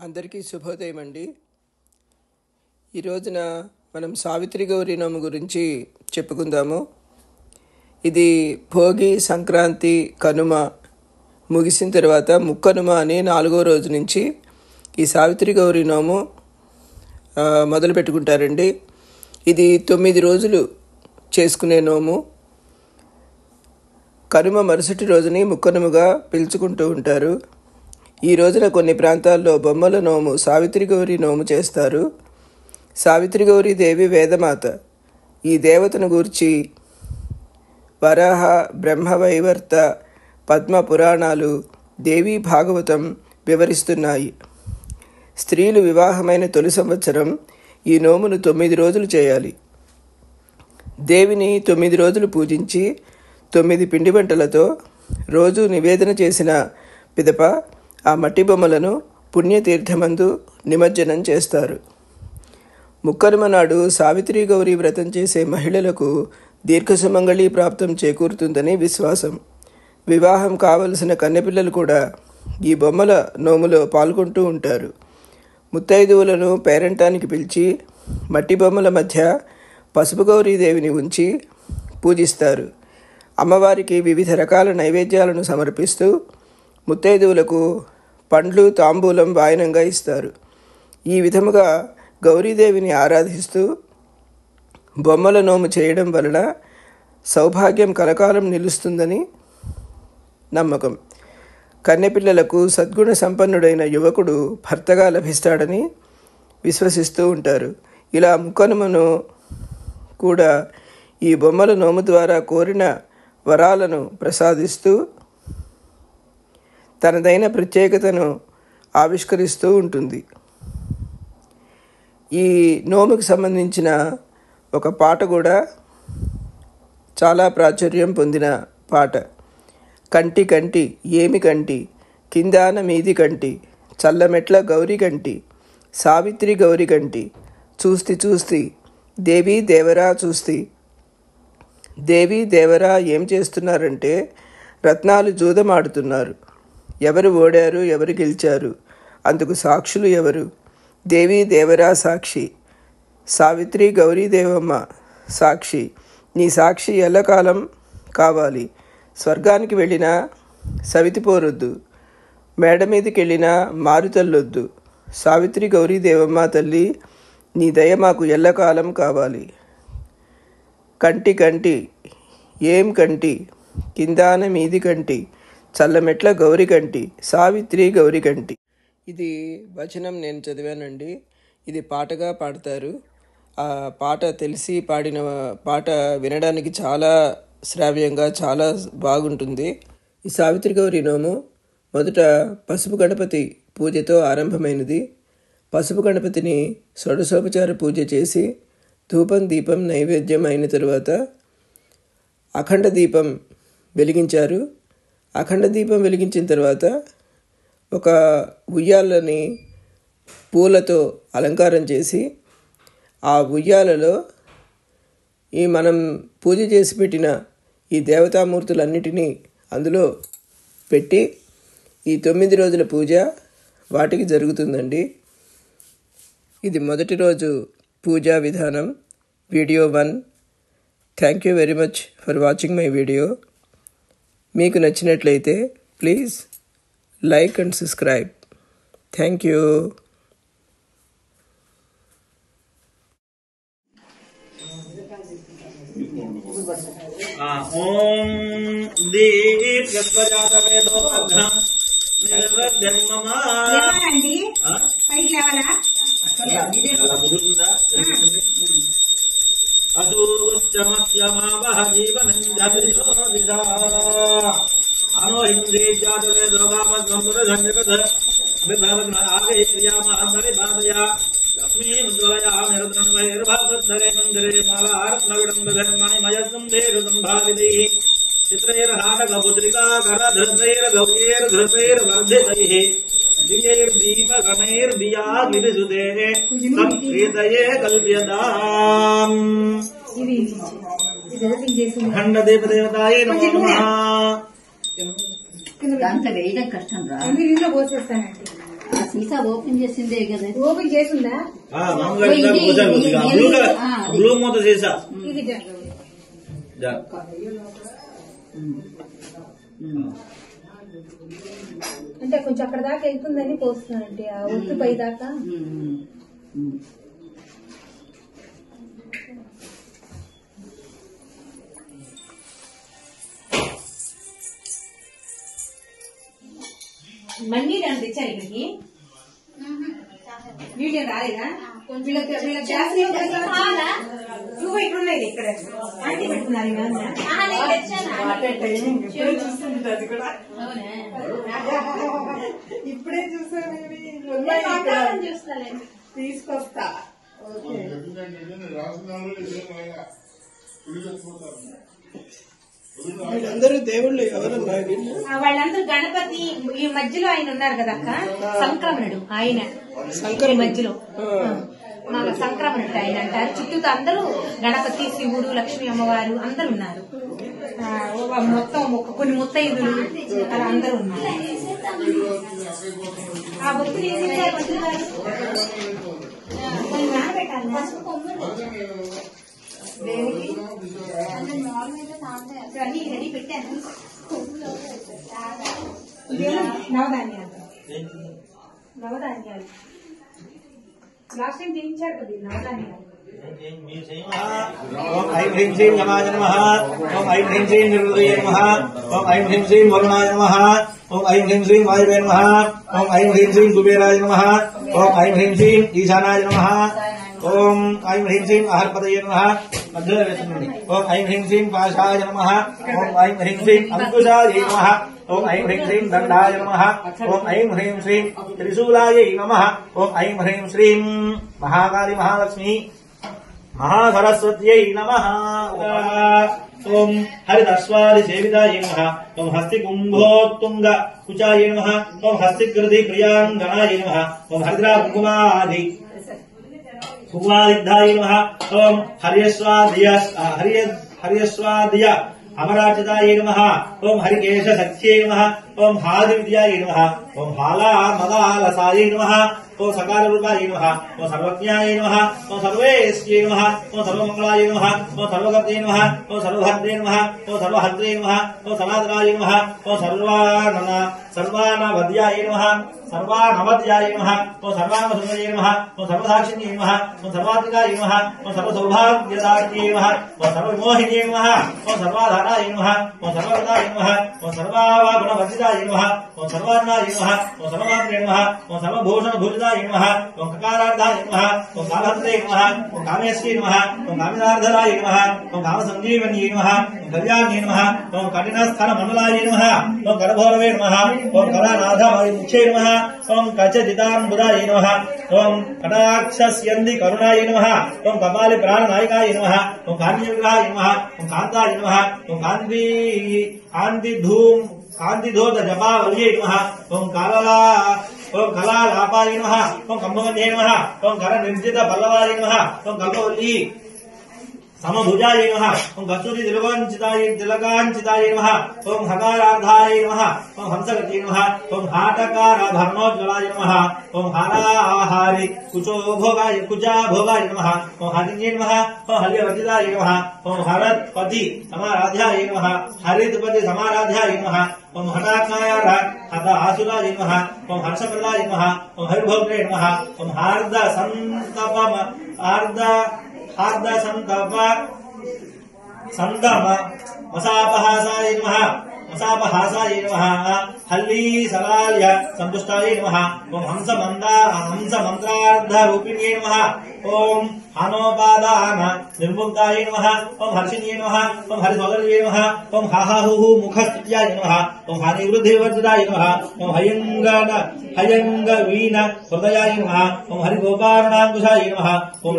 అందరికీ శుభోదయం అండి. ఈ రోజున మనం సావిత్రి గౌరీ నోము గురించి చెప్పుకుందాము. ఇది భోగి, సంక్రాంతి, కనుమ ముగిసిన తర్వాత ముక్కనుమ అని 4వ రోజు నుంచి ఈ సావిత్రి గౌరీ నోము మొదలు పెట్టుకుంటారండి. ఇది 9 రోజులు చేసుకునే నోము. కనుమ మరుసటి రోజుని ముక్కనుమగా పిలుచుకుంటూ ఉంటారు. ఈ రోజున కొన్ని ప్రాంతాల్లో బొమ్మల నోము, సావిత్రి గౌరీ నోము చేస్తారు. సావిత్రి గౌరీ దేవి వేదమాత. ఈ దేవతను గూర్చి వరాహ, బ్రహ్మవైవర్త, పద్మ పురాణాలు, దేవీ భాగవతం వివరిస్తున్నాయి. స్త్రీలు వివాహమైన తొలి సంవత్సరం ఈ నోమును 9 రోజులు చేయాలి. దేవిని 9 రోజులు పూజించి 9 పిండి వంటలతో రోజు నివేదన చేసిన పిదప ఆ మట్టి బొమ్మలను పుణ్యతీర్థమందు నిమజ్జనం చేస్తారు. ముక్కనుమ నాడు సావిత్రి గౌరీ వ్రతం చేసే మహిళలకు దీర్ఘసుమంగళీ ప్రాప్తం చేకూరుతుందని విశ్వాసం. వివాహం కావలసిన కన్నెపిల్లలు కూడా ఈ బొమ్మల నోములో పాల్గొంటూ ఉంటారు. ముత్తైదువులను పేరంటానికి పిలిచి మట్టి బొమ్మల మధ్య పసుపు గౌరీదేవిని ఉంచి పూజిస్తారు. అమ్మవారికి వివిధ రకాల నైవేద్యాలను సమర్పిస్తూ ముత్తైదువులకు పండ్లు, తాంబూలం వాయనంగా ఇస్తారు. ఈ విధముగా గౌరీదేవిని ఆరాధిస్తూ బొమ్మల నోము చేయడం వలన సౌభాగ్యం కలకాలం నిలుస్తుందని నమ్మకం. కన్నెపిల్లలకు సద్గుణ సంపన్నుడైన యువకుడు భర్తగా లభిస్తాడని విశ్వసిస్తూ ఉంటారు. ఇలా ముక్కనుమను కూడా ఈ బొమ్మల నోము ద్వారా కోరిన వరాలను ప్రసాదిస్తూ తనదైన ప్రత్యేకతను ఆవిష్కరిస్తూ ఉంటుంది. ఈ నోముకు సంబంధించిన ఒక పాట కూడా చాలా ప్రాచుర్యం పొందిన పాట. కంటి కంటి ఏమి కంటి, కిందాన మీది కంటి, చల్లమెట్ల గౌరి కంటి, సావిత్రి గౌరి కంటి, చూస్తి చూస్తి దేవీ దేవరా చూస్తి. దేవీ దేవరా ఏం చేస్తున్నారంటే రత్నాలు జూదమాడుతున్నారు. ఎవరు ఓడారు, ఎవరు గెలిచారు, అందుకు సాక్షులు ఎవరు? దేవీ దేవరా సాక్షి, సావిత్రి గౌరీ దేవమ్మ సాక్షి. నీ సాక్షి ఎల్లకాలం కావాలి. స్వర్గానికి వెళ్ళినా సవితిపోరొద్దు, మేడ మీదకి వెళ్ళినా మారుతల్లొద్దు. సావిత్రి గౌరీ దేవమ్మ తల్లి, నీ దయ మాకు ఎల్లకాలం కావాలి. కంటి కంటి ఏం కంటి, కిందాన మీది కంటి, చల్లమెట్ల గౌరి కంటి, సావిత్రి గౌరి కంటి. ఇది వచనం నేను చదివానండి. ఇది పాటగా పాడతారు. ఆ పాట తెలిసి పాడిన పాట వినడానికి చాలా శ్రావ్యంగా చాలా బాగుంటుంది. ఈ సావిత్రి గౌరీ నోము మొదట పసుపు గణపతి పూజతో ఆరంభమైనది. పసుపు గణపతిని షోడశోపచార పూజ చేసి ధూపం, దీపం, నైవేద్యం అయిన తరువాత అఖండ దీపం వెలిగించారు. అఖండ దీపం వెలిగించిన తర్వాత ఒక ఉయ్యాలని పూలతో అలంకారం చేసి ఆ ఉయ్యాలలో ఈ మనం పూజ చేసి పెట్టిన ఈ దేవతామూర్తులన్నిటినీ అందులో పెట్టి ఈ 9 రోజుల పూజ వాటికి జరుగుతుందండి. ఇది మొదటి రోజు పూజా విధానం. Video 1. Thank you very much for watching my video. మీకు నచ్చినట్లయితే please like and subscribe. Thank you. ఓం దీప్యస్వజాతవేదో భద్రం నిర్వృద్ధన్మమ అసూశ్చమస్యమావహ జీవనం జతిజో దిశా అనో హింద్రే జాతవేదో కామస్వంపురధన్యకథ విభవగ్న ఆగేత్రియామహ పరిబాధయ లక్ష్మీం జ్వలయామిరద్రన్వైర్భాగద్ధరే మందిరే మాలారత్నవిడంబధర్మణిమయసంభేరుసంభావితై చిత్రైర్హాటకపుత్రికాకరధృతైర్గవ్యైర్ధృతైర్వర్ధితైః దివ్యైర్దీపగణైర్దియాగిరిసుతే సంప్రీతయే కల్ప్యతాం. ఖండదేవదేవతాయే నమో నమః. దాంట్లో వేయడం కష్టం రా. నీళ్ళలో పోసేస్తానండి. సీసా ఓపెన్ చేసిందే కదా. ఓపెన్ చేసిందా? బ్లూ మూత చేసా. ఇది అంటే కొంచెం అక్కడ దాకా వెళ్తుందని పోస్తున్నానంటే ఆ ఒట్టు పై దాకా. మనీ దాన్ని తెచ్చారు ఇక్కడికి. వీడియో రాలేదా? వీళ్ళ గ్యాస్ నువ్వు ఇక్కడ ఉన్నది ఇక్కడ ఆంటీ పెట్టుకున్నారు ఇప్పుడే చూసాను. తీసుకొస్తా. అందరూ దేవుళ్ళు ఎవరన్నా? వాళ్ళందరూ గణపతి ఈ మధ్యలో ఆయన ఉన్నారు కదా అక్క, సంక్రమణుడు ఆయన మధ్యలో సంక్రమణుడు ఆయన అంటారు. చుట్టూ అందరూ గణపతి, శివుడు, లక్ష్మీ అమ్మవారు అందరూ ఉన్నారు. మొత్తం కొన్ని ముత్తైదులు అలా అందరూ ఉన్నారు. ఆ భక్తులు ఏం కొన్ని నానబెట్టాలి. అన్ని రెడీ పెట్టాను. నవధాన్యాలు లాస్ట్ టైం చేయించారు కదా నవధాన్యాలు. ఓం ఐం హ్రీం శ్రీం యమాయ నమః. ఓం ఐం హ్రీం శ్రీం నిర్వృతయే నమః. ఓం ఐం హ్రీం శ్రీం వరుణాయ నమః. ఓం ఐం హ్రీం శ్రీం వాయువే నమః. ఓం ఐం హ్రీం శ్రీం కుబేరాయ నమః. ఓం ఐం హ్రీం శ్రీం ఈశానాయ నమః. ఓం ఐం హ్రీం శ్రీం అహర్పతయే నమః. మధ్యలో వేసుకోండి. ఓం ఐం హ్రీం శ్రీం పాశాయ నమః. ఓం ఐం హ్రీం శ్రీం అంకుశాయ నమః. ఓం ఐం హ్రీం శ్రీం దండాయ నమః. ఓం ఐం హ్రీం శ్రీం త్రిశూలాయ నమః. ఓం ఐం హ్రీం శ్రీం మహాకాళి మహాలక్ష్మి మహాసరస్వత్యై నమః. ఓం హరితస్వాది సేవితాయ నమః. ఓం హస్తి కుంభోత్తుంగ కుచాయ నమః. ఓం హస్తికృతి ప్రియాంగణాయ నమః. ఓం హరిద్రా కుంకుమాది కుంకుమాదిగ్ధాయ నమః. ఓం హర్యస్వాదియ అమరాచితాయ నమః. ఓం హరికేశ సఖ్యై నమః. ఓం హాది విద్యాయ నమః. ఓం హాలా మదాలసాయ నమః. ఓం సకాల రూపాయ నమః. ఓం సర్వజ్ఞాయ నమః. ఓం సర్వేశ్వై నమః. ఓం సర్వమంగళాయ నమః. ఓం సర్వకర్తే నమః. ఓం సర్వభద్రే నమః. ఓం సర్వహద్రే నమః. ఓం సనాతనాయ నమః. ఓం సర్వానవద్యాయ నమః. సర్వానవద్యాయ నమః. ఓం సర్వానవసుందరాయ నమః. ఓం సర్వసాక్షిణ్యై నమః. ఓం సర్వాత్మికాయ నమః. ఓం సర్వసౌభాగ్యదాత్ర్యై నమః. ఓం సర్వవిమోహిన్యై నమః. ఓం సర్వాధారాయ నమః. ఓం సర్వప్రదాయ నమః. ఓం సర్వాగుణవర్జితాయ నమః. ఓం సర్వాన్నాయ నమః. ఓం సర్వమాత్రే నమః. ఓం సర్వభూషణభూషితాయ నమః. ఓం కకారార్థాయ నమః. ఓం కామహంత్రే నమః. ఓం కామేశ్వరీ నమః. ఓం కామినార్థరాయ నమః. ఓం కామసంజీవన్యై నమః. ఓం కళ్యాణ్యై నమః. ఓం కఠినస్థలమండలాయ నమః. ఓం కరభోరవే నమః. ఓం కళానాథాయ నమః. ఓం కచజితాంబుదాయ నమః. ఓం కటాక్షస్యంది కరుణాయ నమః. ఓం కపాలి ప్రాణనాయకాయ నమః. ఓం కాంతివిగ్రహాయ నమః. ఓం కాంతాయ నమః. ఓం కాంతిధూత జపావల్యై నమః. ఓం కళాలాపాయ నమః. ఓం కంభవన్యై నమః. ఓం కర నిర్జిత పల్లవాయ నమః. ఓం కల్పవల్లి సమభుజాయ నమః. ఓం కస్తూరి తిలకాంచితాయ నమః. ఓం హకారార్థాయ నమః. ఓం హంసగతి నమః. ఓం హాటకారాభరణోజ్వలాయ నమః. ఓం హారాహారి కుచాభోగాయ నమః. ఓం హరిణ్యై నమః. ఓం హర్యవర్జితాయ నమః. ఓం హరత్పతి సమారాధ్యాయ నమః. హరిత్పతి సమారాధ్యాయ నమః. ఓం హఠాకాయ హత ఆసురాయ నమః. ఓం హర్షప్రదాయ నమః. ఓం హరిభోగ్రే నమః. ఓం హార్ద సంతమ మసాపహాసాయ నమః. మసాపహాసాయ నమః. హల్లీ సలాల్య సంతుష్టాయ నమః. ఓం హంసమంత్రార్థరూపిణ్యై నమః. ఓం హనోపాదాన నిర్ముక్తాయ నమః. ఓం హర్షిణ్యై నమః. ఓం హరిసోదర్యై నమః. ఓం హాహాహు ముఖస్తుత్యాయ నమః. ఓం హానివృద్ధివర్జితాయ నమః. ఓం హయంగ వీణ హృదయాయ నమః. ఓం హరిగోపారణాంకుశాయ నమః. ఓం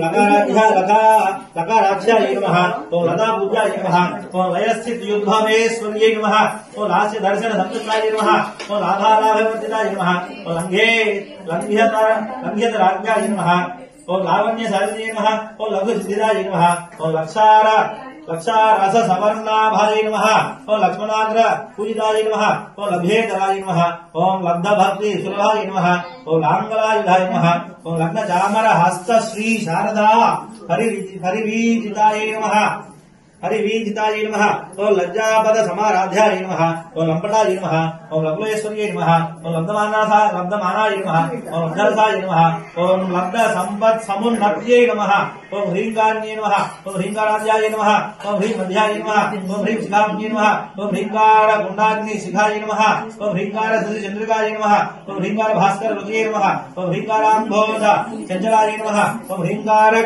లకారాధ్యాయ నమః. ఓం లతాపూజ్యాయ నమః. ఓం లయస్థిత్యుద్భవేశ్వర్యై నమః. ఓం లాస్య దర్శన సంతుష్టాయ నమః. ఓం లాభాలాభవర్జితాయ నమః. ఓం లంఘ్యత రాజ్యాయ నమః. ఓం లావణ్య సాధినే నమః. ఓం లఘు సిద్ధిదాయ నమః. ఓం लक्षारस सवर्णाभाय नमः ओम लक्ष्मणाग्र पूजिताय नमः ओम लभ्येतराय नमः ओम लब्ध भक्ति सुलभाय नमः ओम लांगलायुधाय नमः ओम लग्न चामर हस्त श्री शारदा हरिवीजिताय नमः हरिवीजिताय नमः ओम लज्जापद समाराध्याय नमः ओम लंपटाय नमः ओम लग्नेश्वर्यै नमः ओम लब्धमानाय नमः ओम लब्धरसाय नमः ओम लब्ध संपत् समुन्नत्यै नमः ओम ह्रींकारण्ये नमः ओम ह्रींकाराध्याय नमः ओम ह्रीं मध्याय नमः ओम ह्रीं शिखाग्न्ये नमः ओम ह्रींकार गुंडाग्नि शिखाय नमः ओम ह्रींकार चंद्रिकाय नमः ओम ह्रींकार भास्कर रुचये नमः ओम ह्रींकाराम्भोज चंचलाय नमः ओम ह्रींकार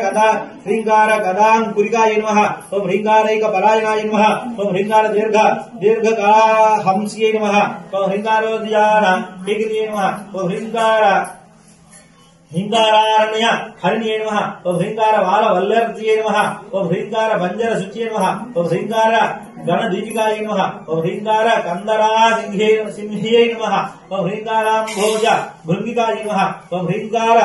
गदांकुरिकाय नमः ओम ह्रींकारैक परायणाय नमः ओम ह्रींकार दीर्घकालहंस्यै नमः ओम ह्रींकारोद्यान कीर्तिये नमः ओम ह्रींकारारण्य हरिण्ये नमः ओम ह्रींकार बालवल्लर्त्यै नमः ओम ह्रींकार बंजर शुच्ये नमः ओम ह्रींकार गणदीपिकाय नमः ओम ह्रींकार कंदरा सिंह्यै नमः ओम ह्रींकाराम्भोज भृंगिकाय नमः ओम ह्रींकार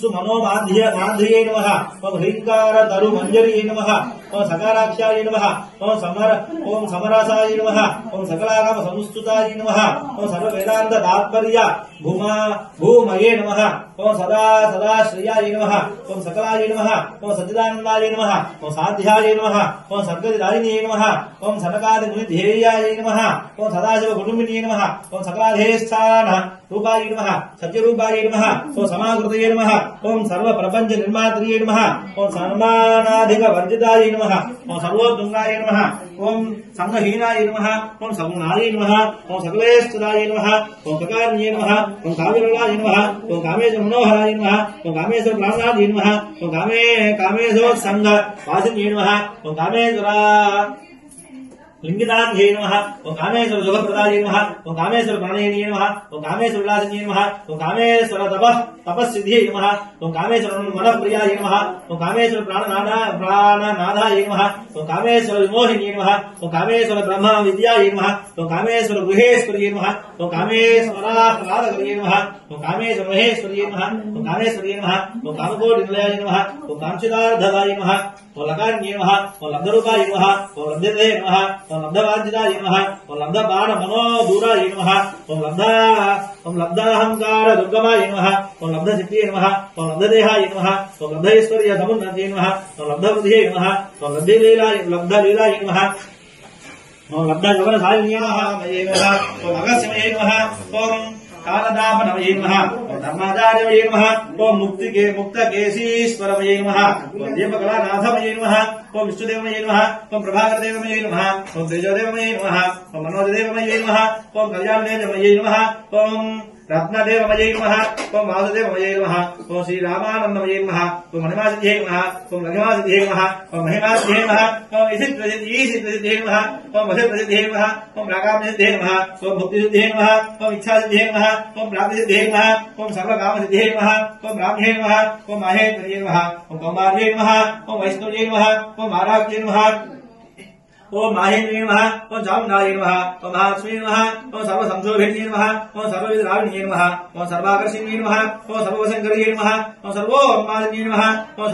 सुमनोमाध्यै नमः ओम ह्रींकार तरु मंजरी नमः ओम सकाराक्षाय नमः ओम समरसाय नमः ओम सकलागम संस्तुताय नमः ओम सर्व वेदांत तात्पर्य भूमये नमः ओम सदा श्रेयाय नमः ओम सकलाय नमः ओम सच्चिदानंदाय नमः ओम साध्याय नमः ओम सर्गदिदायिने नमः ओम सनकादि ध्येयाय नमः ओम सदाशिव कुटुंबिने नमः ओम सकलाधेष्ठान रूपाय नमः सत्यरूपाय नमः ओम समाकृतये नमः ओम सर्व प्रपंच निर्मात्रिये नमः ओम सर्वानाधिक वर्जिताय नमः ओम सर्वोत्तुंगाय नमः ओम संगहीनाय नमः ओम सगुणाय नमः ओम सकलेश्वराय नमः ओम प्रकारण्ये नमः ओम काव्यरुलाय नमः ओम कामेश्वर मनोहराय नमः ओम कामेश्वर प्राणाय नमः ओम कामेश्वर संग वासिन्ये नमः ओम कामेश्वर लिंगितांगे नमः ओम कामेश्वर सुखप्रदाय नमः ओम कामेश्वर प्रणयिने नमः ओम कामेश्वर उल्लासिने नमः ओम कामेश्वर तपस्सिद्धिये नमः ओम कामेश्वर मनप्रियाय नमः ओम कामेश्वर प्राणनादाय नमः ओम कामेश्वर विमोहिने नमः ओम कामेश्वर ब्रह्म विद्याय नमः ओम कामेश्वर गृहेश्वर्ये नमः ओम कामेश्वराह्लादकर्ये नमः ओम कामेश्वर महेश्वर्ये नमः ओम कामेश्वर्ये नमः ओम कामकोटिनिलयाय नमः ओम कामचिदार्धदाय नमः ओम लकार्ण्ये नमः ओम लब्धरूपाय नमः ओम लब्धते नमः ओम लब्धवांछिताय नमः ओम लब्धबाण मनोदूराय नमः ओम लब्धाहंकार दुर्गमाय नमः ओम लब्धचित्ते नमः ओम लब्धदेहाय नमः ओम लब्धैश्वर्य समुन्नते नमः ओम लब्धबुद्धये नमः ओम लब्धलीलाय नमः ओम लब्धजगन्सायिन्ये नमः ओम अगस्त्यमये नमः ओम कालदापनमये नमः ओम धर्माचार्यमये नमः ओम मुक्तकेशीश्वरमये नमः ओम दीपकलानाथमये नमः ओम विष्णुदेवमये नमः ओम प्रभाकरदेवमये नमः ओम तेजोदेवमये नमः ओम मनोजदेवमये नमः ओम कल्याणदेवमये नमः ओम रत्नदेवमये नमः ओम वासुदेवमये नमः ओम श्रीरामानंदमये नमः ओम महिमासिद्धये नमः ओम लघिमासिद्धये नमः ओम महिमासिद्धये नमः ओम ईशिप्रसिद्धिये नमः ओम वसिप्रसिद्धिये नमः ओम रागामसिद्धिये नमः ओम भुक्तिसिद्धिये नमः ओम इच्छासिद्धिये नमः ओम प्राप्तिसिद्धिये नमः ओम सर्वकामसिद्धिये नमः ओम ब्राह्मणे नमः ओम माहेश्वर्ये नमः ओम कौमार्ये नमः ओम वैष्णव्ये नमः ओम महाराष्ट्रे नमः ओम माहेन्द्रे नमः ओम चामुण्डाय नमः ओम महालक्ष्मी नमः ओम सर्वसंशोभिन्ये नमः ओम सर्वविधराविण्ये नमः ओम सर्वाकर्षिण्ये नमः ओम सर्ववशङ्कर्ये नमः ओम सर्वोन्मालिन्ये नमः ओम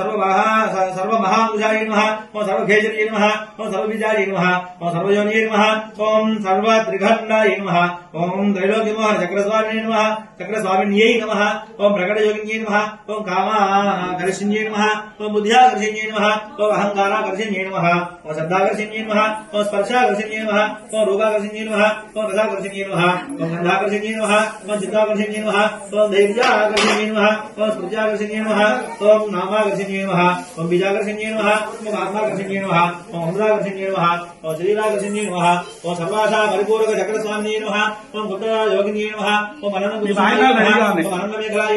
सर्वमहामुजाय नमः ओम सर्वखेचर्ये नमः ओम सर्वबीजाय नमः ओम सर्वयोनिये नमः ओम सर्वत्रिखण्डाय नमः ओम त्रैलोक्यमोहन चक्रस्वामिने नमः चक्रस्वामिन्यै नमः ओम प्रकटयोगिन्ये नमः ओम कामाकर्षिण्ये नमः ओम बुद्ध्याकर्षिण्ये नमः ओम अहङ्काराकर्षिण्ये नमः ओम श्रद्धाकर्षिण्ये नमः ओम स्पर्शाकर्षिण्ये नमः ओम रूपाकर्षिण्ये नमः ओम रसाकर्षिण्ये नमः ओम गन्धाकर्षिण्ये नमः ओम चित्ताकर्षिण्ये नमः ओम धैर्याकर्षिण्ये नमः ओम स्मृत्याकर्षिण्ये नमः ओम नामाकर्षिण्ये नमः ओम बीजाकर्षिण्ये नमः ओम आत्माकर्षिण्ये नमः ओम अमृताकर्षिण्ये नमः ओम शरीराकर्षिण्ये नमः ओम सर्वाशा परिपूरक चक्रस्वामिने नमः ओम गुप्तयोगिन्ये नमः ओम अनन्तमेघलाय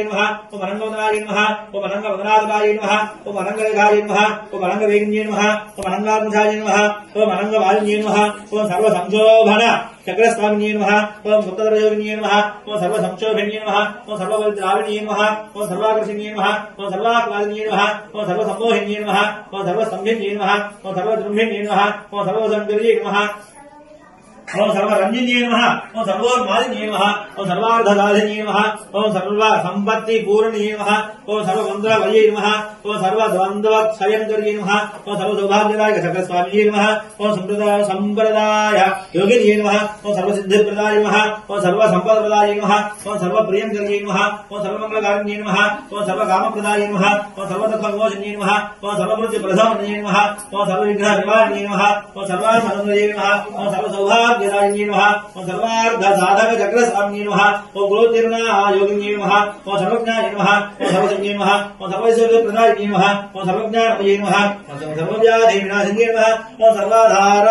नमः ओम अनन्तवदनाय नमः ओम अनन्तवदनादनाय नमः ओम अनन्तरेखाय नमः ओम अनन्तवेगिन्ये नमः ओम अनन्तात्मजाय नमः ओम अनन्तवायुन्ये नमः ओम सर्वसंशोभन चक्रस्वामिन्ये नमः ओम गुप्तयोगिन्ये नमः ओम सर्वसंशोभिन्ये नमः ओम सर्वविद्राविण्ये नमः ओम सर्वाकर्षिण्ये नमः ओम सर्वात्मादिन्ये नमः ओम सर्वसम्मोहिन्ये नमः ओम सर्वस्तम्भिन्ये नमः ओम सर्वद्रुम्भिन्ये नमः ओम सर्वसंकर्ये नमः ఓం సర్వరంజన్యే నమః ఓం సర్వోన్మాలిన్యే నమః ఓం సర్వార్థసాధిన్యే నమః ఓం సర్వ సంపత్తి పూర్ణయే నమః ఓం సర్వమంత్రవయే నమః ఓం సర్వద్వంద్వక్షయంకర్యే నమః ఓం సర్వసౌభాగ్యదాయక చక్రస్వామియే నమః ఓం సంప్రదాయ యోగిన్యే నమః ఓం సర్వసిద్ధిప్రదాయ నమః ఓం సర్వసంపదప్రదాయ నమః ఓం సర్వప్రియంకర్యే నమః ఓం సర్వమంగళకారిణ్యే నమః ఓం సర్వకామప్రదాయ నమః ఓం సర్వతత్వవిమోచన్యే నమః ఓం సర్వవృత్తిప్రధాన్యే నమః ఓం సర్వవిఘ్న నివారణ్యే నమః ఓం సర్వాసనందయే నమః ఓం సర్వసౌభాగ్యదాయిన్యే నమః ఓం సర్వార్థసాధక చక్రస్వామిన్యే నమః ఓం గురుతిర్ణ యోగిన్యే నమః ఓం సర్వజ్ఞాయ నమః ఓం సర్వసంజ్ఞే నమః ఓం సర్వైశ్వర్యప్రదాయిన్యే నమః ఓం సర్వజ్ఞానమయే నమః ఓం సర్వవ్యాధి వినాశిన్యే నమః ఓం సర్వాధార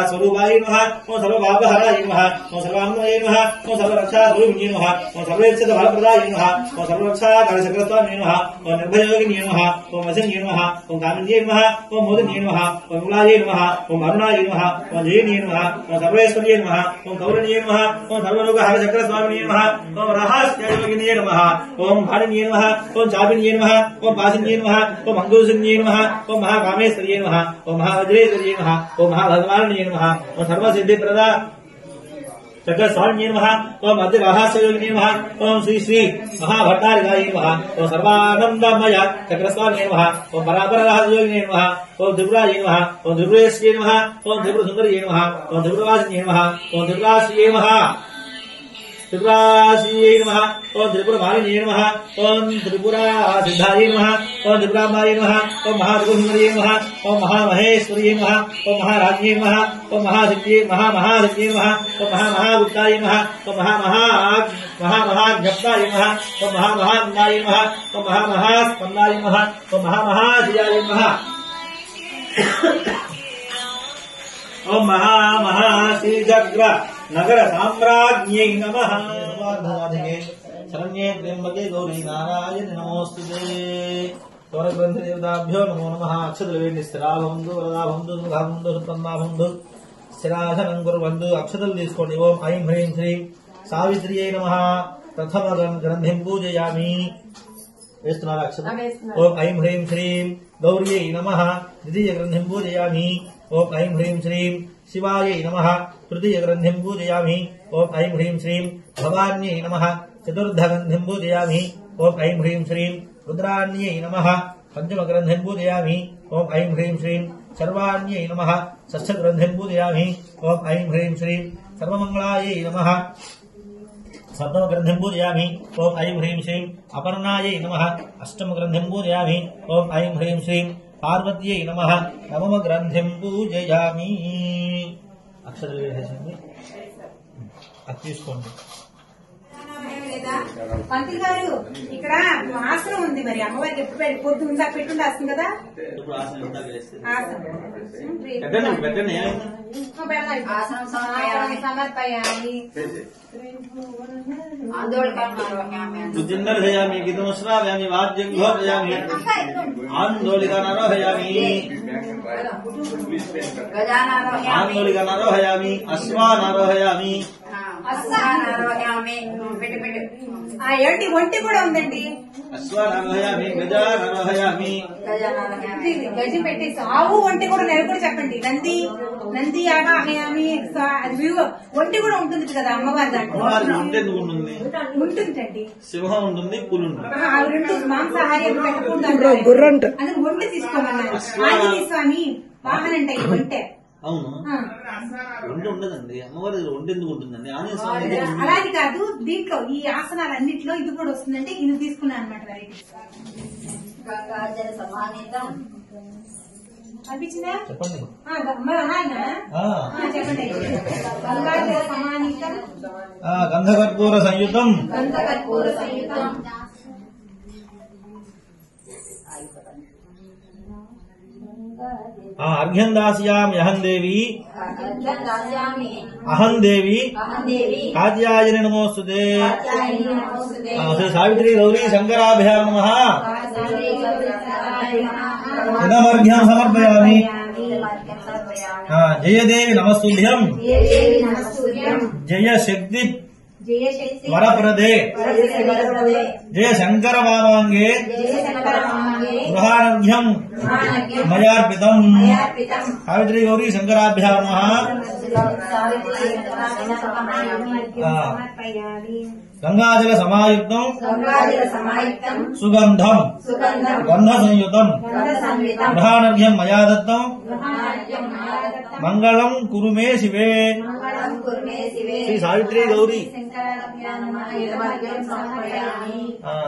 స్వరూపాయ నమః ఓం సర్వపాపహరాయ నమః ఓం సర్వాన్వయే నమః ఓం సర్వరక్షాస్వరూపిణ్యే నమః ఓం సర్వేచ్ఛిత ఫలప్రదాయ నమః ఓం సర్వరక్షాకరచక్రస్వామినే నమః ఓం నిర్భయోగిన్యే నమః ఓం వశన్యే నమః ఓం కామిన్యే నమః ఓం మోదిన్యే నమః ఓం విమలాయే నమః ఓం అరుణాయ నమః ఓం జయన్యే నమః ఓం సర్వేశ్వర్యే నమః ఓం గౌరణ్యే నమః ఓం సర్వలోకహరచక్రస్వామినే నమః ఓం రహస్యయోగిన్యే నమః ఓం భారిణ్యే నమః ఓం చాపిన్యే నమః ఓం పాసిన్యే నమః ఓం అంగుశన్యే నమః ఓం మహాకామేశ్వర్యే నమః ఓం మహావజ్రేశ్వర్యే నమః ఓం మహాభగవాన్యే నమః ఓం సర్వసిద్ధిప్రదా చక్రస్వామిన్యే నమః ఓం అద్యరహస్యయోగిన్యే నమః ఓం శ్రీ శ్రీ మహాభట్టారికాయ నమః ఓం సర్వానందమయ చక్రస్వామినే నమః ఓం పరాపరరహస్యయోగినే నమః ఓం త్రిపురాయ నమః ఓం త్రిపురేశ్వరే నమః ఓం త్రిపురసుందర్యే నమః ఓం త్రిపురవాసిన్యే నమః ఓం త్రిపురాశ్రీయే నమః త్రిపురాశ్రీయే నమః ఓం త్రిపురమాలిన్యే నమః ఓం త్రిపురాసిద్ధాయ నమః ఓం త్రిపురాంబాయ నమః ఓం మహాత్రిపురసుందర్యే నమః ఓం మహామహేశ్వర్యే నమః ఓం మహారాజ్ఞే నమః ఓం మహాసిద్ధ్యే మహామహాసిద్ధ్యే నమః ఓం మహామహాగుప్తాయ నమః ఓం మహామహాజ్ఞప్తాయ నమః ఓం మహామహానందాయ నమః ఓం మహామహాస్పందాయ నమః ఓం మహామహాశయాయ నమః ఓం మహామహాశ్రీచక్ర నగర సామ్రాజ్ఞై నమః శరణ్యే త్ర్యంబకే గౌరీ నారాయణ నమోస్తుతే స్వరగ్రంథ దేవతాభ్యో నమో నమః అక్షతలు వేయండి స్థిరాభవంతు వరదాభవంతు సుఖాభవంతు సుపన్నాభవంతు స్థిరాసనం కుర్వంతు అక్షతలు తీసుకోండి ఓం ఐం హ్రీం శ్రీం సావిత్ర్యై నమః ప్రథమ గ్రంథిం పూజయామి వేస్తున్నారు అక్షతం ఓం ఐం హ్రీం శ్రీం గౌర్యై నమః ద్వితీయ గ్రంథిం పూజయామి ఓం ఐం హ్రీం శ్రీం శివాయై నమః తృతీయ గ్రంథిం పూజయామి ఓం ఐం హ్రీం శ్రీం భవాన్యై నమః చతుర్థ గ్రంథిం పూజయామి ఓం ఐం హ్రీం శ్రీం రుద్రాన్యై నమః పంచమ గ్రంథిం పూజయామి ఓం ఐం హ్రీం శ్రీం సర్వాణ్యై నమః షష్ఠ గ్రంథిం పూజయామి ఓం ఐం హ్రీం శ్రీం సర్వమంగళాయై నమః సప్తమ గ్రంథిం పూజయామి ఓం ఐం హ్రీం శ్రీం అపర్ణాయై నమః అష్టమ గ్రంథిం పూజయామి ఓం ఐం హ్రీం శ్రీం పార్వత్యై నమః నవమ గ్రంథిం పూజయామి అక్షరాలు వేసేయండి అది తీసుకోండి పంతులు గారు ఇక్కడ ఆసనం ఉంది మరి అమ్మవారికి ఎప్పుడు పొద్దు ఉందా పెట్టుండి వస్తుంది కదా ఆసనం సమర్పయామి రుజిందర్హయామి గీతముశ్రావ్యామి వాద్యం ఘోరయామి ఆందోళికానారోహయామి ఆందోళికానారోహయామి అశ్వానారోహయామి ఏంటి ఒంటి కూడా ఉందండి అశ్వానారోహయామి గజానారోహయామి గజం పెట్టేసి ఆవు ఒంటి కూడా నెల కూడా చెప్పండి నంది ఆహయామి ఒంటి కూడా ఉంటుంది కదా అమ్మవారి దాంట్లో ఉండేందుకు ఉంటుంది ఉంటుందండి సింహం ఉంటుంది పులి ఉంటుంది రెండు మాంసాహార్యం పెట్టకూడదు అందుకు ఒంటి తీసుకోమన్నారు ఆంజనేయ స్వామి వాహనం అంటే ఒంటే అవును ఒంటి ఉండదండి అమ్మవారి ఒంటి ఎందుకు ఉంటుందండి ఆంజనేయ స్వామి అలాగే కాదు దీంట్లో ఈ ఆసనాలన్నింటిలో ఇది కూడా వస్తుందంటే ఇది తీసుకున్నాను అనమాట వెరైటీ అనిపించిందా చెప్పండి చెప్పండి గంగాజల సమానీతం గంధకర్పూర సంయుతం గంధకర్పూర సంయుతం అర్ఘ్యం దాస్యామి అహం దేవి కాత్యాయని నమోస్తుతే శ్రీ సావిత్రి గౌరీ శంకరాభ్యాం నమః ఇదమర్ఘ్యం సమర్పయామి జయదేవి నమస్తుభ్యం జయ శక్తి వరప్రదే జయ శంకర వామాంగే గృహానర్ఘ్యం మయార్పితం సావిత్రి గౌరీ శంకరాభ్యాం నమః గంగాజల సమాయుక్తం సుగంధం గంధ సంయుతం గృహానర్ఘ్యం మయా దత్తం మంగళం కురు మే శివే శ్రీ సావిత్రి గౌరీ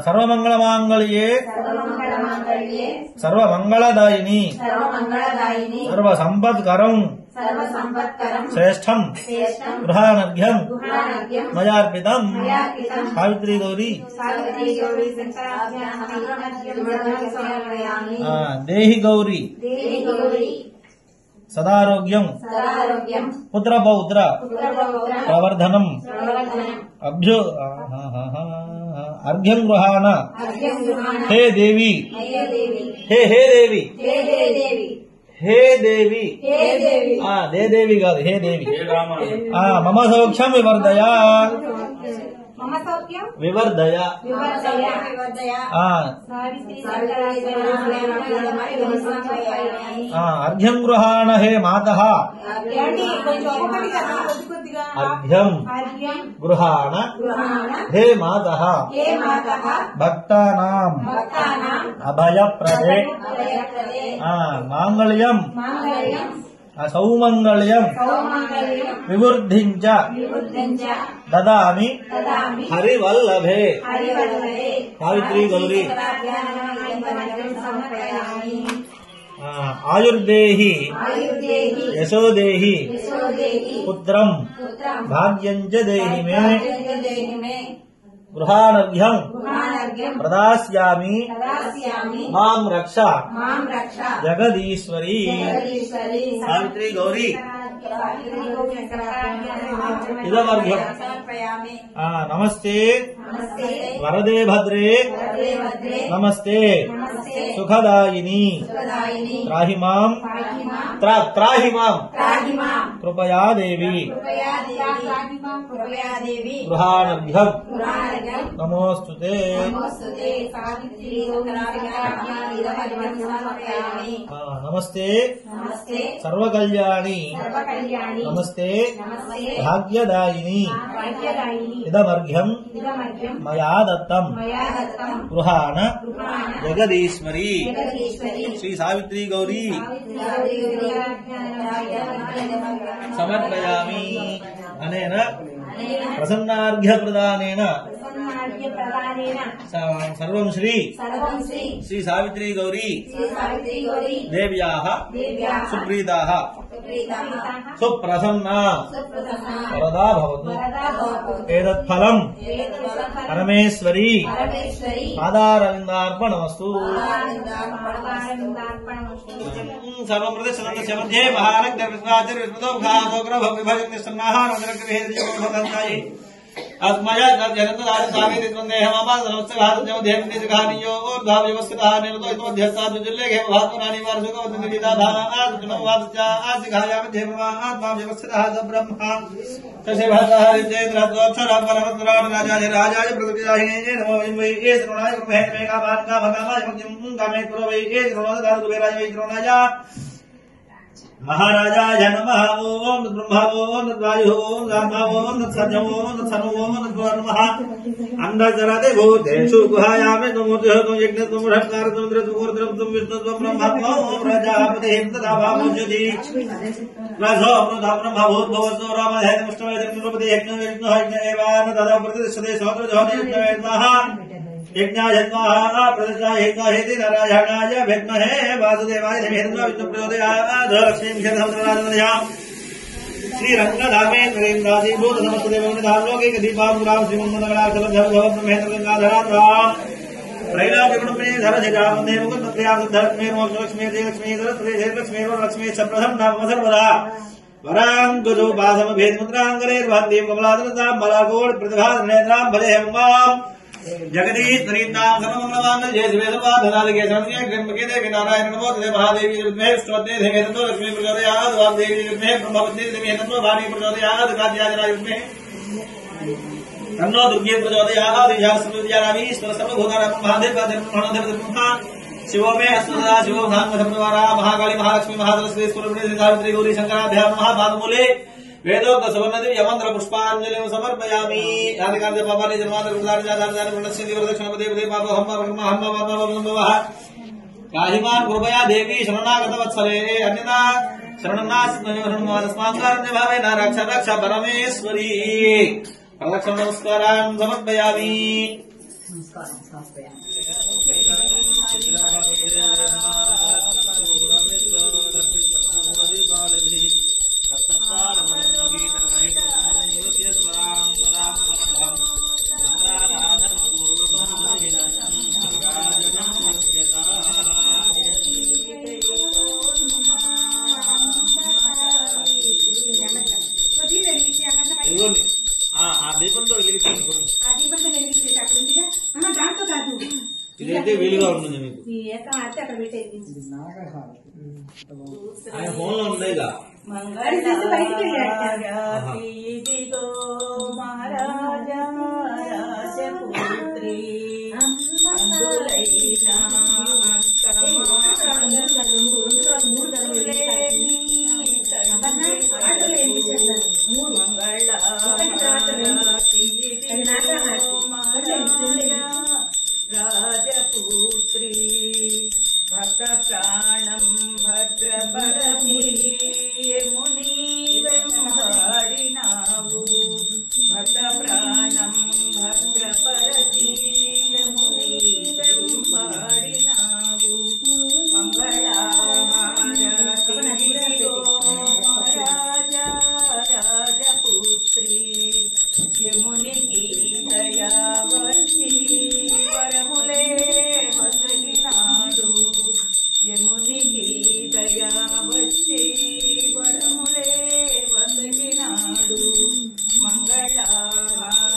సర్వమంగళమాంగళ్యే సర్వమంగళదాయిని సర్వసంపత్కరం శ్రేష్టం గృహానర్ఘ్యం మయార్పితం సావిత్రి గౌరీ దేహి గౌరీ సదారోగ్యం పుత్రపౌత్ర ప్రవర్ధనం అర్ఘ్యం గృహాణ హే దేవి హే దేవి హే దేవి దే దేవి కాదు హే దేవి మమ సౌఖ్యం వివర్ధయా వివర్ధయ అర్ఘ్యం గృహాణ హే మాతః అర్ఘ్యం గృహాణ హే మాతః భక్తానాం అభయప్రదే మాంగళ్యం సౌమంగళ్యం వివృద్ధించ దదామి హరివల్లభే సావిత్రి గౌరీ ఆయుర్దేహి యశోదేహి పుత్రం భాగ్యం చ దేహి మే గృహానర్ఘ్యం ప్రదాస్యామి మాం రక్ష జగదీశ్వరీ సావిత్రి గౌరీ ఇదమర్ఘ్యం నమస్తే వరదే భద్రే నమస్తే సుఖదాయిని త్రాహి మాం కృపయా దేవి గృహానర్ఘ్యం నమోస్తుతే నమస్తే సర్వకళ్యాణి నమస్తే భాగ్యదాయిని ఇదమర్ఘ్యం మయా దత్తం గృహాణ జగదీశ్వరీ శ్రీ సావిత్రి గౌరీ సమర్పయామి అనేన ప్రసన్నార్ఘ్య ప్రదానేన సర్వం శ్రీ శ్రీ సావిత్రి గౌరీ దేవ్యాః సుప్రీతాః సుప్రసన్నా వరదా భవతు ఏతత్ఫలం పరమేశ్వరీ పాదారవిందార్పణమస్తు సర్వం ప్రదర్శనంతస్య మధ్యే మహానగ్రవిశ్వాచర్విభజన్యసన్నాహానగ్రహేదయోగతంతాయి अस्मया जगन्नाथ सावित्री त्वन्देह मामा सर्वस्यघातजो देवनीतिघानियो ऊर्ध्वाव्यवस्थितः निर्दोषितोऽध्यस्ताद्विजुल्ले घे भात्मनानि वार्षुकवद्निलिता धाना आदुनवादचा आदिघायामध्ये आत्मा व्यवस्थितः स ब्रह्मा तस्य भक्तः रिजेन्द्रत्वक्षरः परमत्पुराण राजाय राजाय पृथ्वीदाहिने नमो वै ये द्रोणाय ब्रह्मे मेघाभानका भगामाय मध्यं कामे पुरो वै ये द्रोणाय कुबेराय वै द्रोणाय महाराजाय नमः ओम ब्रह्मा ओम वायु ओम गामा ओम सत्य ओम सनो ओम नमः अंधजरते भूतेषु गुहायामे नमोते तुम यज्ञ तुम षट्कार तुम रुद्र तुम विष्णु तुम ब्रह्मा ओम प्रजापति तथा भावज्योति राजो ब्रह्मा भूत भवसो राम है मुष्टवे निर्पति यज्ञ एवान तदा प्रतिष्ठते सौत्र जोनि यज्ञ यज्ञायज्ञाः प्रतिष्ठाहेति नारायणाय विद्महे वासुदेवाय धीमहि विष्णु प्रचोदयात् लक्ष्मीं क्षीरसमुद्रराजनया श्रीरङ्गधामेन्द्रेन्द्रादि भूत समस्त देवगुणधामलोके दीपांकुरां श्रीमन्मदगणाचलधर्मभवन्महेन्द्रगङ्गाधराद्रां त्रैलाक्यगुणप्रिये धरजगावन्दे मुकुन्दप्रिया सिद्धलक्ष्मी मोक्षलक्ष्मी जयलक्ष्मी सरस्वती जयलक्ष्मी वरलक्ष्मी सप्रथम नाम सर्वदा वराङ्गजो बासमभेदमुद्राङ्गरेर्वन्दीं कमलादनतां बलाकोट प्रतिभानेत्रां भजे हेमाम् जगदीश्वरीनां सर्वमङ्गलमाङ्गल्ये शिवे सर्वाधनादिके शरण्ये त्र्यम्बके देवी नारायण नमोस्तुते महादेवी विद्महे स्तुते देवी तन्नो लक्ष्मी प्रचोदयात् वाग्देवी विद्महे ब्रह्मपत्नी देवी तन्नो वाणी प्रचोदयात् कात्यायनाय विद्महे तन्नो दुर्गे प्रचोदयात् विद्यारामीश्वर सर्वभूतानां महादेव शिवो मे अस्मदा शिवो भागवतप्रवारा महाकाली महालक्ष्मी महासरस्वती स्वरूपिणी सावित्री गौरी शंकराभ्यां महापादमूले वेदोक्त सुवर्णदेव यमंत्र पुष्पांजलिं समर्पयामि आदिकार्य पापानि जन्मांतर कृतार्जादार्जानि प्रणश्यन्ति वरदक्षिणपदे पदे पापो हम्मा काहिमान् कृपया देवी शरणागत वत्सले अन्यथा शरणनास्मस्माकं भावेन रक्ष रक्ष परमेश्वरी प्रदक्षिण नमस्कारान् समर्पयामि ఇదైతే వీలుగా ఉంటుంది మీకు ఆయన ఫోన్ లో ఉండేగా ఇదిగో మహారాజా రాజపుత్రి రాజపుత్రి భక్త ప్రాణం భద్రపరతి ముని వెంబడినావు భక్త ప్రాణం భద్రపరతి ముని వెంబడినావు మంగళహారతి రాజా రాజపుత్రి యమునికి దయావతి వరములే వసగినాడు యమునికి దయావతి వరములే వసగినాడు మంగళహారతి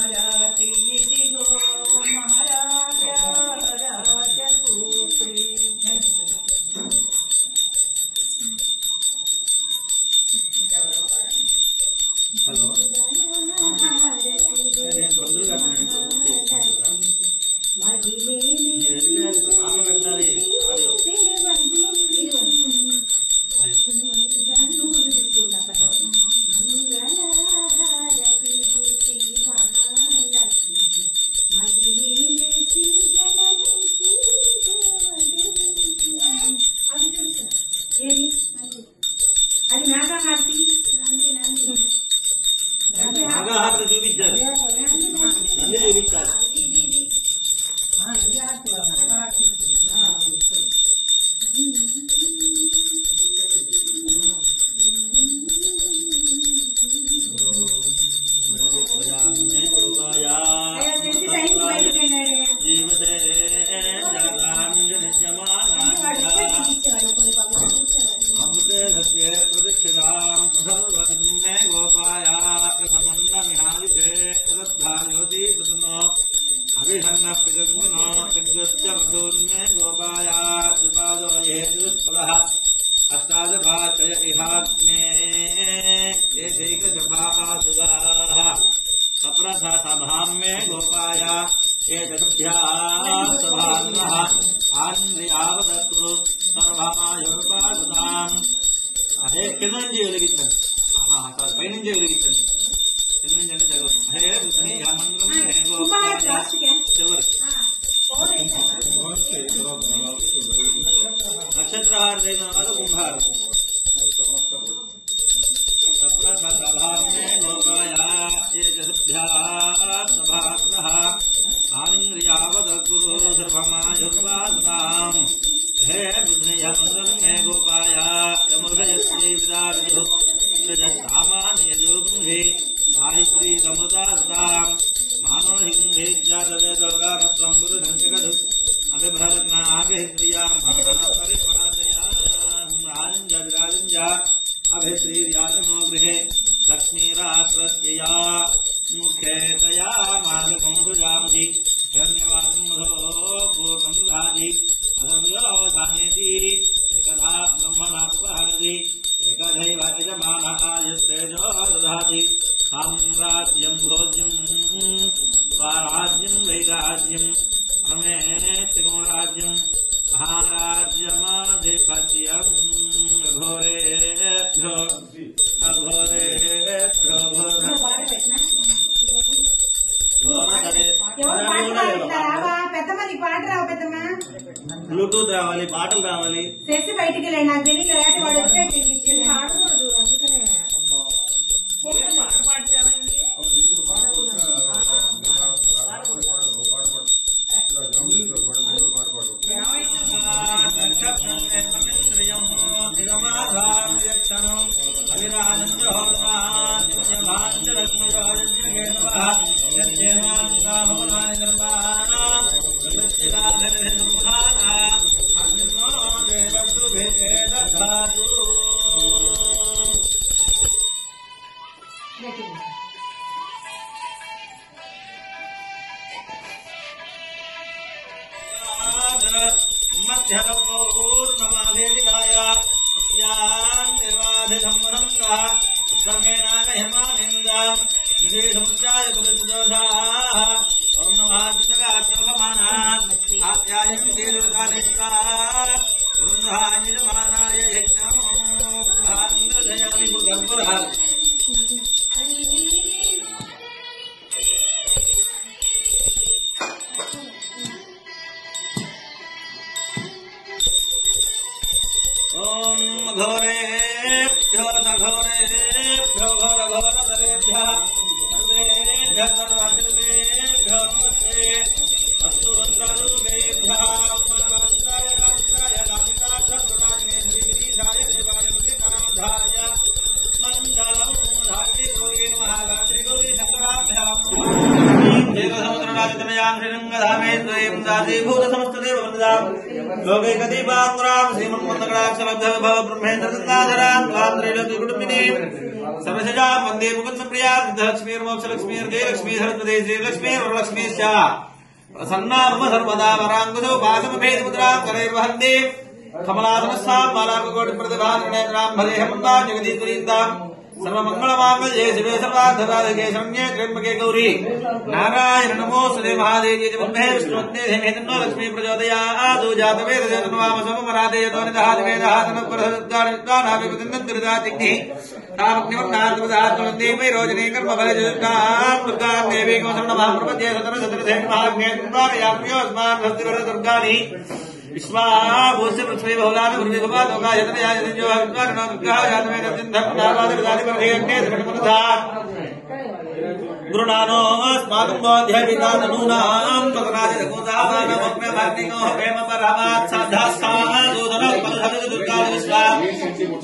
ఇదిగో మహారాజా రాజపుత్రి హలో అది నాగహారతి నాగహారతి చూపించారు అన్ని చూపించారు अष्टादभाचय इहाग्ने एकैकसभासुराः सप्रथा सभां मे गोपाय ये चतुभ्याः सभान्नः आन्ध्रियावदत्तु सर्वमायुर्पादताम् अहे కింద నుంచి వెలిగించండి సార్ పైనుంచి వెలిగించండి కింద నుంచి అంటే చదువు అహే బుద్ధి ఆ మంత్రం చివరి నక్షత్రహార అయిన వాళ్ళు కుంభారు సప్రథసభామ్నే లోకాయ ఏకసభ్యాసభాగ్రహ ఆంద్రియావదగురు సర్వమాయుర్వాదతాం హే బుద్ధియ మంత్రం మే గోపాయ యముదయశ్రీ విదావిదు సామాన్యజోగుంధి సాహిశ్రీ సమృతాం మానోహిందేజ్యాతవేదోగానత్వం గురుశంకరదు అభిభ్రరత్నాభిశ్రియాం భక్తపరిపాలయాజ విరాజంజ అభిశ్రీర్యాతమో గృహే లక్ష్మీరాశ్రస్యయా ముఖ్యేతయా మాధుజామతి ధన్యవాదం మధో పూర్ణం దాది అధమ్యోధానేతి ఏకదా బ్రహ్మణాపహరతి ఏకదైవ యజమానః యస్తేజో దధాతి సామ్రాజ్యం భోజ్యం राज्यम रमेशो राज्यम महाराज्यमाधिपत्यम घोरेभ्यो अघोरेभ्यो పెద్దమ్మ పాట రావు పెద్దమ్మా బ్లూటూత్ రావాలి పాటలు రావాలి చేసి బయటికి వెళ్ళండి నాకు తెలియదు వాడు వచ్చే అందుకనే वंदे मुकुंद प्रिया लक्ष्मी मोक्षलक्ष्मी जयलक्ष्मी सरस्वती श्रीलक्ष्मी वरलक्ष्मी प्रसन्ना मम सर्वदा वरांगुदो भागमभेद मुद्रा करैर्वहन्ति कमलासनस्सां मालाकोटि प्रतिभानेत्रां भलेहमन्दा जगदीश्वरीतां सर्वमंगलमांगल्ये शिवे सर्वार्थसाधके शरण्ये त्र्यंबके गौरी नारायण नमोस्तुते महादेवी वन्दे विष्णुवन्दे धीमहि तन्नो लक्ष्मी प्रचोदयात् जातवेदजनवाम सममरादे यतोनिदहादिवेदः तनःप्रसद्गानिकानाभिपतिन्दन्तिरदातिग्निः तावग्निवन्नार्तपदात्मवन्दे वै रोजने कर्मफलजयुक्तां दुर्गां देवी गोसरणमहाप्रपद्ये सतरसतरसेनमहाग्नेन्द्वारयाम्योऽस्मान् भक्तिवरदुर्गानि विश्वाभूस्य पृथ्वी बहुलान भूमि भवादोका यतनया यतन्यो हविद्वारणो दुर्गाः यातमे दर्जन्धर्मनावादिर्दादिपर्धेयन्ते दृढमुनधा गुरुनानो अस्माकं बोध्यपितानूनां पतनादिदकोदादानमग्नभाग्निनो प्रेम परमात् साधास्तादोदनं पदधति दुर्गा विश्वा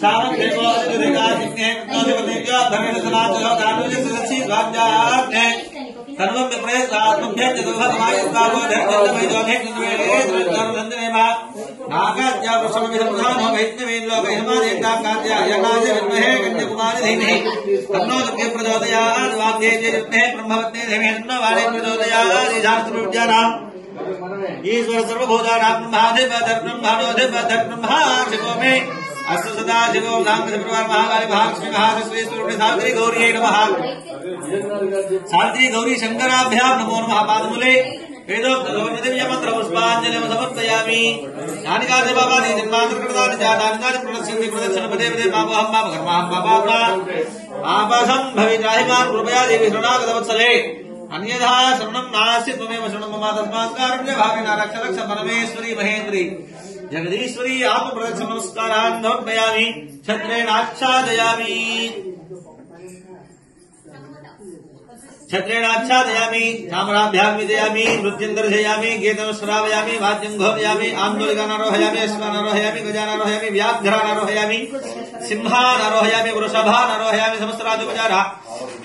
सावन्देवो दुर्गाजिज्ञे कृतोदिवदेव्यो धर्मेण सनातयो दानोजस्य सच्ची स्वाध्यात्मे सर्वं विप्रयसात्मभ्यं जगद्भगवायुक्तारो धर्मजन्मैजोधेन्द्रवेलेन्द्रनन्दनेमा नागाद्यावृषमविसंधानो वैष्णवेन लोकहिमादेवतां कात्यायनाय विद्महे कन्याकुमारी धीमहि तन्नो दुर्गे प्रचोदयात् वाग्देव्यै विद्महे ब्रह्मवत्यै धीमहि तन्नो वाणी प्रचोदयात् शास्त्रविद्यानाम् ईश्वर सर्वभूतानां ब्रह्माधिपतिर्ब्रह्मणोऽधिपतिर्ब्रह्मा शिवो मे अस्तु सदा शिवो साङ्गपरिवार महाकाली महालक्ष्मी महासरस्वती सावित्री गौर्यै नमः सावित्री गौरी शंकराभ्यां नमो नमः पादमूले वेदोक्त दिव्य मंत्र पुष्पांजलिं समर्पयामि नानिकादि बाबादि जन्मान्तरकृतानि जातानि प्रदक्षिणं प्रदक्षिणं पदे पदे पापहं पापकर्माहं पापात्मा पापसं भवित्राहिमान् कृपया देवी शरणागतवत्सले अन्यथा शरणं नास्ति त्वमेव शरणं मम तस्मात् कारुण्य भावेन रक्ष रक्ष परमेश्वरी महेन्द्री जगदीश्वरी आत्मप्रदक्षिण नमस्कारान् समर्पयामि छत्रेणाच्छादयामि छत्रेणाच्छादयामि चामराभ्यां विजयामि नृत्यं दर्शयामि गीतं श्रावयामि वाद्यं घोरयामि आन्दोलिकानारोहयामि अश्वानारोहयामि गजानारोहयामि व्याघ्रानारोहयामि सिंहानारोहयामि वृषभानारोहयामि समस्तराजोपचारा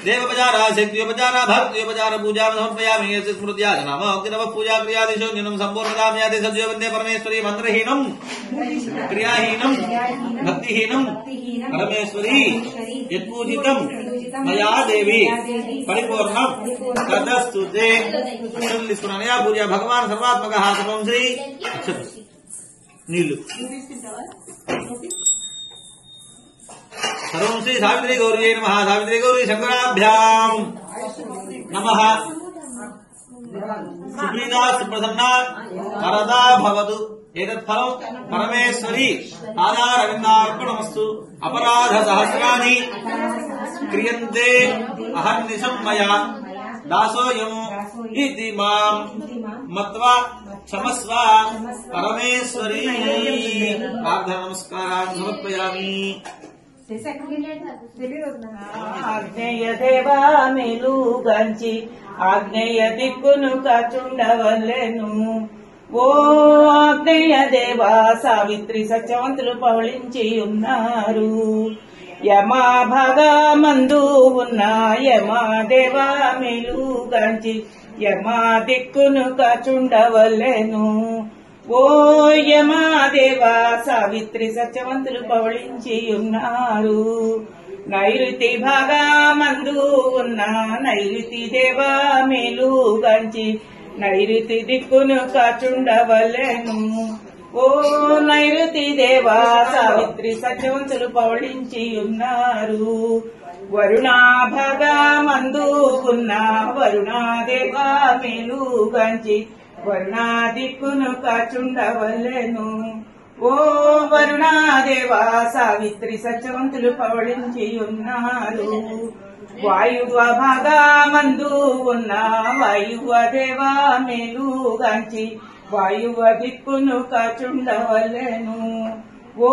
देवोपचारा शक्त्योपचारा भक्त्योपचार पूजा समर्पयामि यस्य स्मृत्या नाम अग्निनव पूजा क्रियादिषु न्यूनं सम्पूर्णतां याति सद्यो वन्दे परमेश्वरी मन्त्रहीनं क्रियाहीनं भक्तिहीनं परमेश्वरी यत्पूजितं मया देवी परिपूर्णं तदस्तु ते अक्षरलिस्पुरनया पूजा भगवान् सर्वात्मकः सर्वं श्री नीलु सर्वं श्री सावित्री गौर्यै नमः सावित्री गौरी शंकराभ्यां नमः సుప్రీదా సుప్రసన్నా వరదా భవతు ఏతత్ఫలం పరమేశ్వరి పాదారవిందార్పణమస్తు అపరాధ సహస్రాన్ని క్రియంతే అహర్నిశం మయా దాసోయం ఇది మాం మత్వా క్షమస్వ పరమేశ్వరి ప్రార్థన నమస్కారాన్ని సమర్పయామి. ఆగ్నేయ దేవా మెలుగంచి ఆగ్నేయ దిక్కును కాచుండవలెను. ఓ ఆగ్నేయ దేవా సావిత్రి సత్యవంతులు పవళించి ఉన్నారు. యమా భాగమందు ఉన్న యమా దేవా మెలుగంచి యమా దిక్కును కాచుండవలెను. ఓ యమా దేవా సావిత్రి సత్యవంతులు పవళించి ఉన్నారు. నైరుతి భాగమందు ఉన్న నైరుతి దేవా మేలుగంచి నైరుతి దిక్కును కాచుండవలెను. ఓ నైరుతి దేవా సావిత్రి సత్యవంతులు పవళించి ఉన్నారు. వరుణా భాగమందు ఉన్న వరుణా దేవా మేలుగంచి వరుణా దిక్కును కాచుండవలెను. ఓ వరుణాదేవా సావిత్రి సత్యవంతులు పవళించి ఉన్నారు. వాయువ భాగమందు ఉన్న వాయువ దేవా మేలుగాంచి వాయువ దిక్కును కాచుండవలెను. ఓ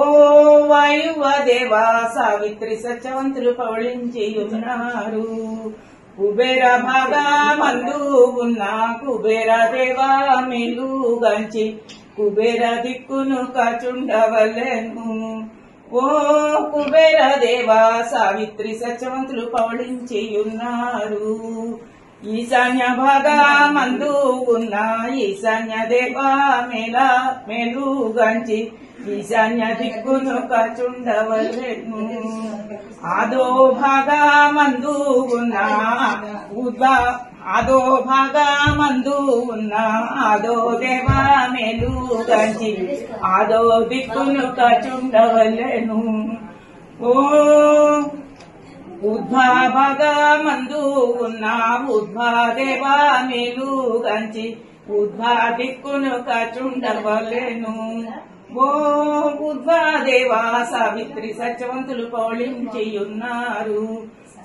వాయువ దేవా సావిత్రి సత్యవంతులు పవళించి ఉన్నారు. కుబేర భాగమందు ఉన్న కుబేర దేవా మేలుగాంచి కుబేర దిక్కును కాచుండవలెను. ఓ కుబేర దేవా సావిత్రి సత్యవంతులు పవళించి ఉన్నారు. ఈశాన్య భాగమందు ఉన్న ఈశాన్య దేవా మేలుగంచి ఈశాన్య దిక్కును కాచుండవలెను. ఆదో భాగమందు ఉన్న ఆదో భాగమందు ఉన్న ఆదో దేవా మేలుగంచి ఆదో దిక్కును కాచుండవలెను. ఓ ఉద్భా భాగమందు ఉన్న ఉద్భా దేవా మేలుగంచి ఉద్భా దిక్కును కాచుండవలెను. ఓ ఉద్భా దేవా సావిత్రి సత్యవంతులు పౌళించి ఉన్నారు.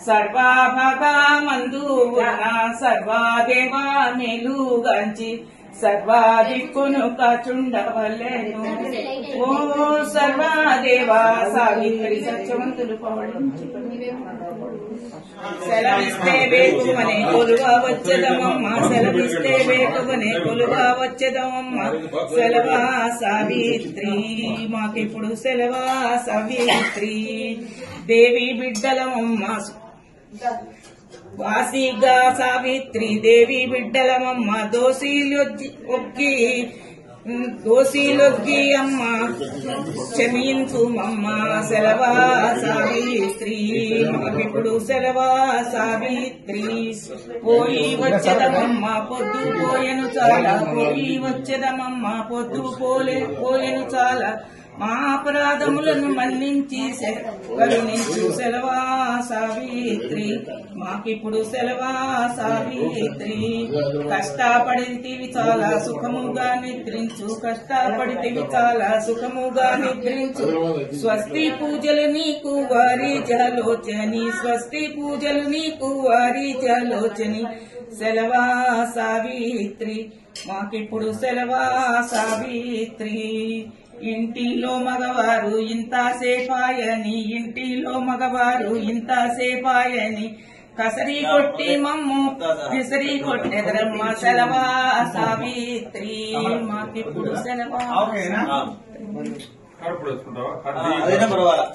సర్వాభాగమందు ఉన్న సర్వాదేవా మేలుగంచి సర్వా దిక్కును కాచుండవలెను. ఓ సర్వాదేవా సావిత్రి సత్యవంతులు పౌళించి సెలవిస్తే వేకువనే కొలువా వచ్చదమమ్మ సెలవిస్తే వేకువనే కొలువా వచ్చదమమ్మ సెలవా సావిత్రి మాకిప్పుడు సెలవా సావిత్రి దేవి బిడ్డలమమ్మ వాసిగా సావిత్రి దేవి బిడ్డలమమ్మ దోషీలొగ్గి అమ్మ క్షమించుమమ్మ సెలవా సావిత్రి మాకిప్పుడు సెలవా సావిత్రి పోయి వచ్చదమమ్మ పొద్దు పోయెను చాలా పోయి వచ్చదమమ్మ పొద్దు పోయెను చాలా మా అపరాధములను మన్నించి కరుణించు సెలవా సావిత్రి మాకిప్పుడు సెలవా సావిత్రి కష్టపడితివి చాలా సుఖముగా నిద్రించు కష్టపడితివి చాలా సుఖముగా నిద్రించు స్వస్తి పూజలు నీకు వారి జలోచని స్వస్తి పూజలు నీకు వారి జలోచని సెలవా సావిత్రి మాకిప్పుడు సెలవా సావిత్రి ఇంటిలో మగవారు ఇంతసేపాయని ఇంటిలో మగవారు ఇంతసేపాయని కసరి కొట్టి మమ్ము విసరి కొట్టెదరమ్మ సెలవా సావిత్రి మాకిప్పుడు సెలవా అదేనా పర్వాలా.